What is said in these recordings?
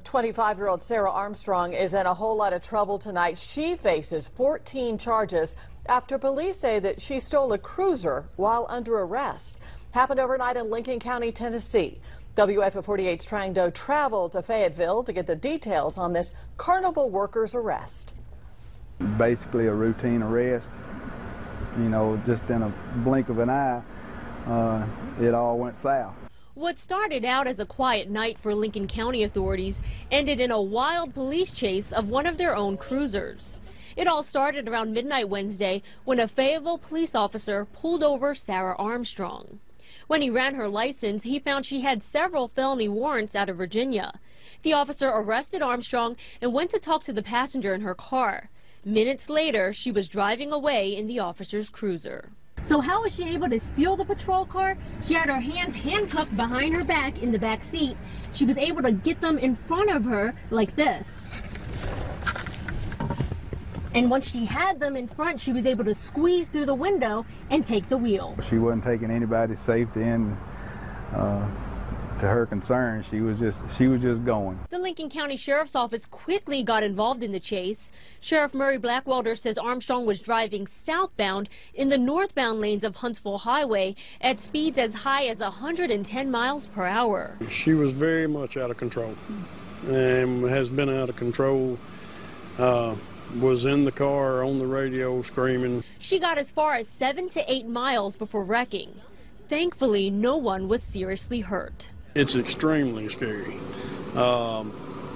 25-year-old Sarah Armstrong is in a whole lot of trouble tonight. She faces 14 charges after police say that she stole a cruiser while under arrest. Happened overnight in Lincoln County, Tennessee. WF48's Trang Do traveled to Fayetteville to get the details on this Carnival worker's arrest. Basically a routine arrest. You know, just in a blink of an eye, it all went south. What started out as a quiet night for Lincoln County authorities ended in a wild police chase of one of their own cruisers. It all started around midnight Wednesday when a Fayetteville police officer pulled over Sarah Armstrong. When he ran her license, he found she had several felony warrants out of Virginia. The officer arrested Armstrong and went to talk to the passenger in her car. Minutes later, she was driving away in the officer's cruiser. So how was she able to steal the patrol car? She had her hands handcuffed behind her back in the back seat. She was able to get them in front of her like this. And once she had them in front, she was able to squeeze through the window and take the wheel. She wasn't taking anybody's safety in to her concern. She was just going. The Lincoln County Sheriff's Office quickly got involved in the chase. Sheriff Murray Blackwelder says Armstrong was driving southbound in the northbound lanes of Huntsville Highway at speeds as high as 110 miles per hour. She was very much out of control and has been out of control. Was in the car on the radio screaming. She got as far as 7 to 8 miles before wrecking. Thankfully, no one was seriously hurt. It's extremely scary.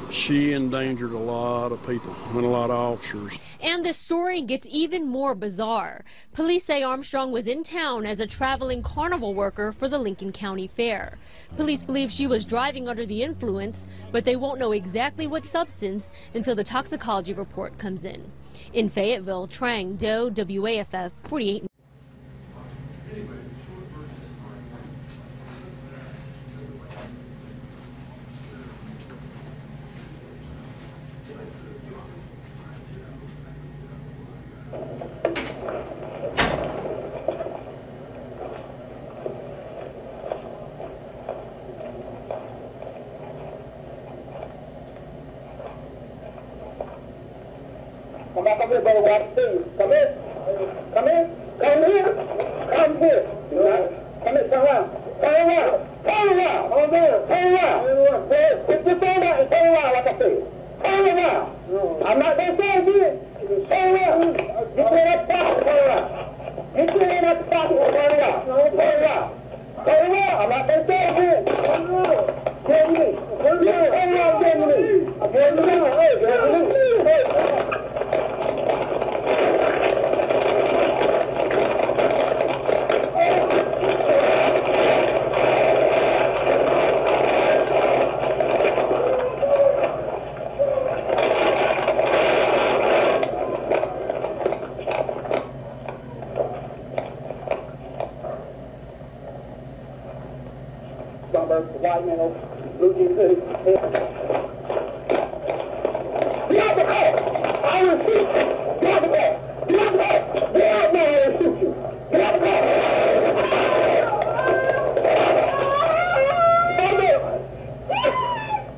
She endangered a lot of people and a lot of officers. And the story gets even more bizarre. Police say Armstrong was in town as a traveling carnival worker for the Lincoln County Fair. Police believe she was driving under the influence, but they won't know exactly what substance until the toxicology report comes in. In Fayetteville, Trang Do, WAFF 48. Come back up here, brother. Watch things. Come in. Come in. Come here. Come here. Come in. Turn around. Turn around. Turn around. Hold on. Turn around. Put your phone out and turn around like I said. Turn around. I'm not going to say it again. Turn around. Get your head up pocket. Turn around. Get your head up pocket. Turn around. Turn around. Turn around. I'm not going to say it again. Turn around. Turn around. Turn around. Turn around. Turn around. White man, blue jeans, hoodie. Get out the car! I will shoot you! Get out the car! Get out the car! Get out now, I will shoot you! Get out the car!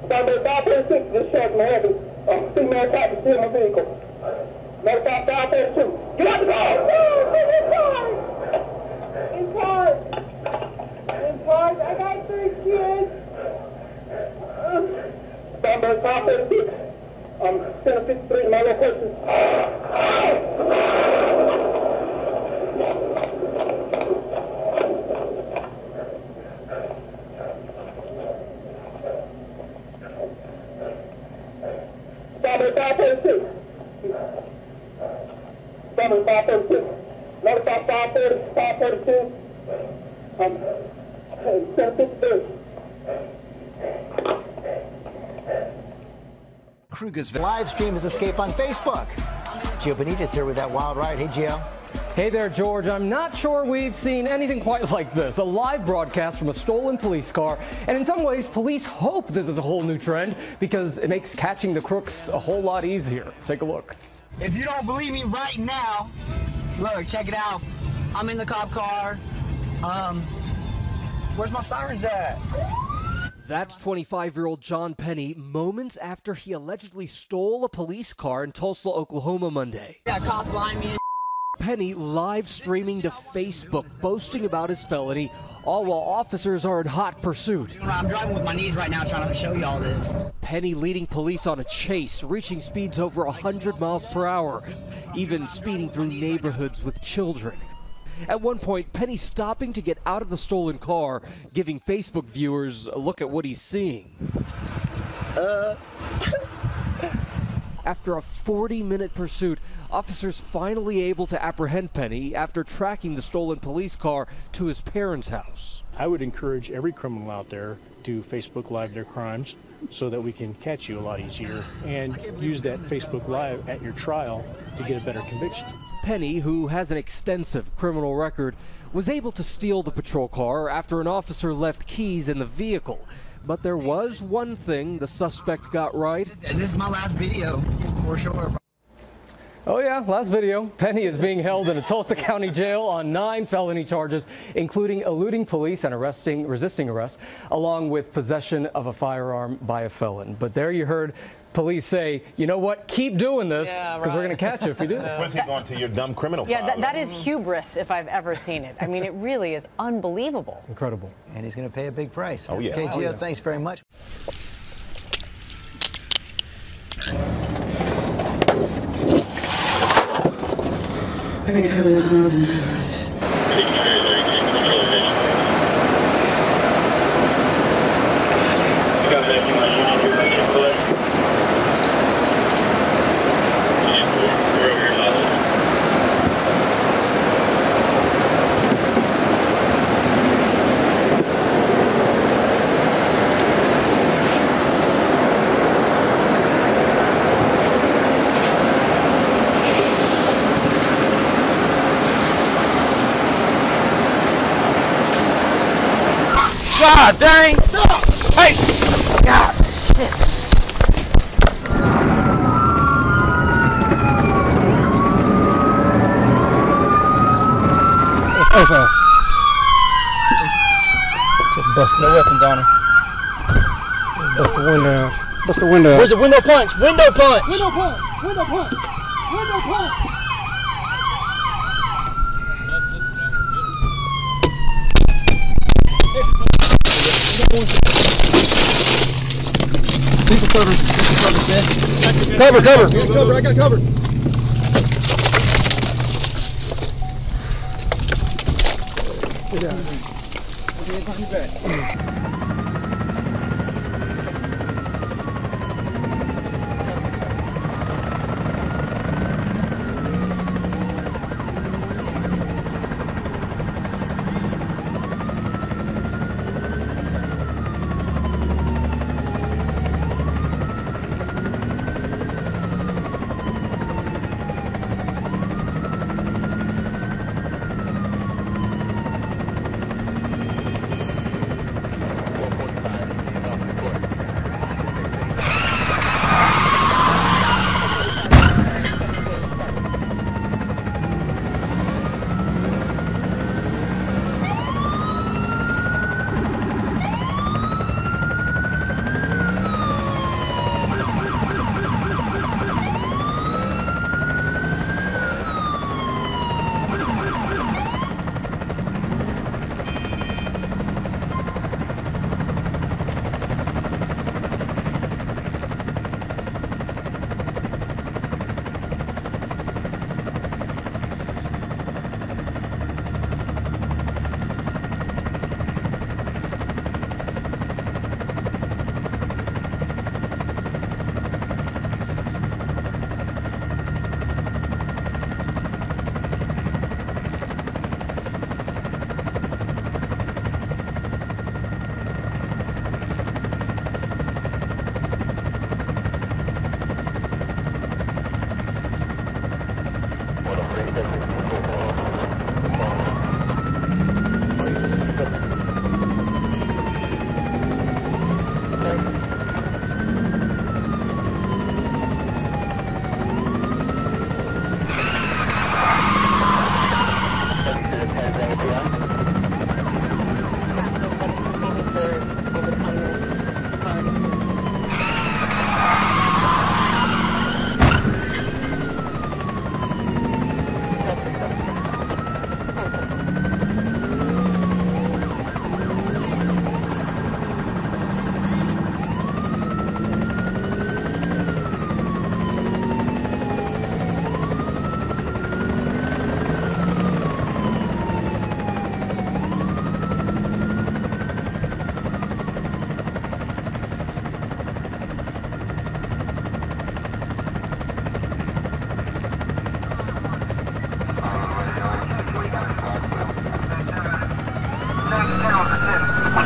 Number 536, this shot from heavy. Female attack to steal my vehicle. Number 532. Get out the car! In charge! I got 3 kids. Number 536. Center 53, my location. Number 536. Number 536. Number 532. Kruger's live stream his escape on Facebook. Gio Benitez here with that wild ride. Hey, Gio. Hey there, George. I'm not sure we've seen anything quite like this. A live broadcast from a stolen police car. And in some ways, police hope this is a whole new trend because it makes catching the crooks a whole lot easier. Take a look. If you don't believe me right now, look, check it out. I'm in the cop car. Where's my sirens at? That's 25-year-old John Penny moments after he allegedly stole a police car in Tulsa, Oklahoma Monday. Got cops behind me. Penny live streaming to Facebook, boasting about his felony, all while officers are in hot pursuit. I'm driving with my knees right now trying to show you all this. Penny leading police on a chase, reaching speeds over 100 miles per hour, even speeding through neighborhoods with children. At one point, Penny stopping to get out of the stolen car, giving Facebook viewers a look at what he's seeing. After a 40-minute pursuit, officers finally able to apprehend Penny after tracking the stolen police car to his parents' house. I would encourage every criminal out there to Facebook Live their crimes so that we can catch you a lot easier and use that Facebook Live at your trial to get a better conviction. Penny, who has an extensive criminal record, was able to steal the patrol car after an officer left keys in the vehicle. But there was one thing the suspect got right. This is my last video, for sure. Oh yeah, last video. Penny is being held in a Tulsa County jail on 9 felony charges, including eluding police and resisting arrest, along with possession of a firearm by a felon. But there you heard police say, you know what, keep doing this, because we're going to catch you if you do. When's he going to your dumb criminal file? Yeah, that is hubris if I've ever seen it. I mean, it really is unbelievable. Incredible. And he's going to pay a big price. Oh, yeah. Okay, Gio, thanks very much. I can totally look over in their eyes. God dang! Hey! God! Shit! Okay. Just bust no weapons on him. Bust the window out. Bust the window out. Where's the window punch? Window punch! Window punch! Window punch! Window punch! Cover, cover! I got covered. Get down. Okay, back.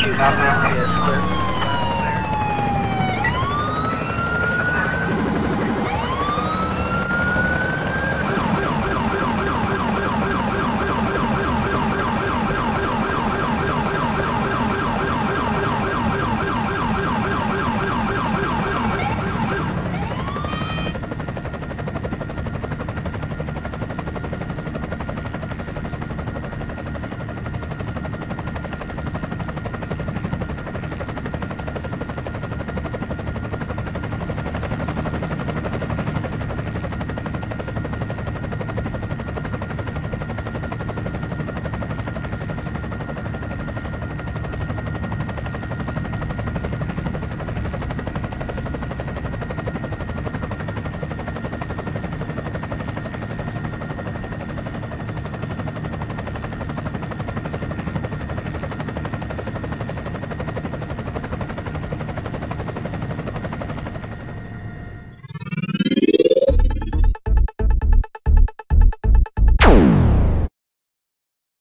shoot.